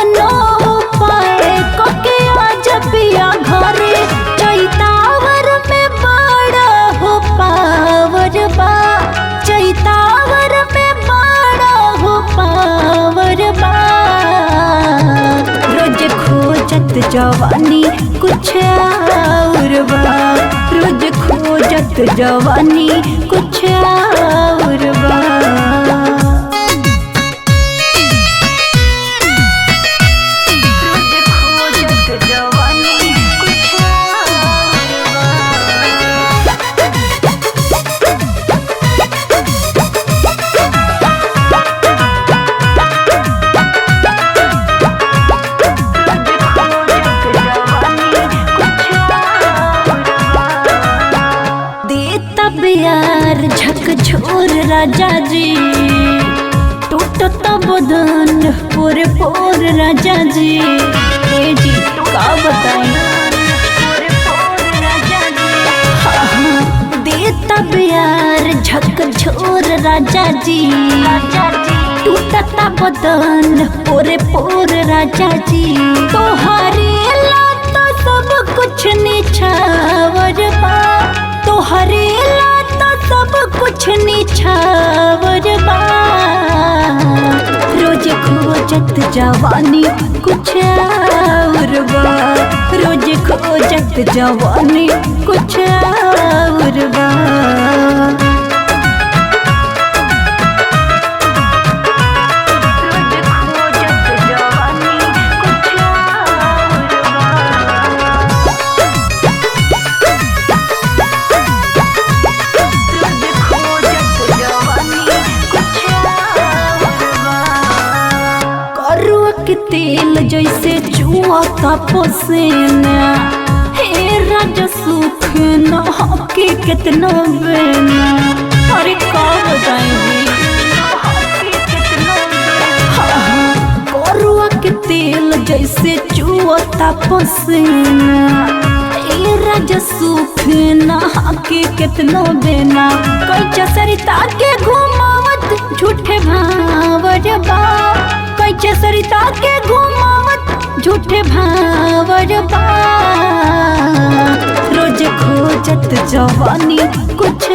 कोनो उपाय कके आज पिया घरे चैतावर में बड़ा हो पावर बा चैतावर में बड़ा हो पावर बा रोज खोजत जवानी कुछ और बा रोज खोजत जवानी कुछ और बा यार झकझोर राजा जी टूटत बदन पूरे पोर राजा जी जी का बताई देता प्यार झकझोर राजा जी टूटत बदन पूरे पोर राजा जी तोहरे लाता सब कुछ निछावर बा तोहरे सब कुछ निछावर बा रोज खोजत जवानी कुछ और बा रोज खोजत जवानी कुछ और बा तेल जैसे जुआ का पसीना हे राजा सुख न हके कितना बेना अरे का बताएंगे करुआ के तेल जैसे जुआ का पसीना हे राजा सुख न हके कितना बेना कैचा सरिता के घुमावत झूठे भावर बा कैचा सरिता के घुमावत झूठे भावर बा रोज खोजत जवानी कुछ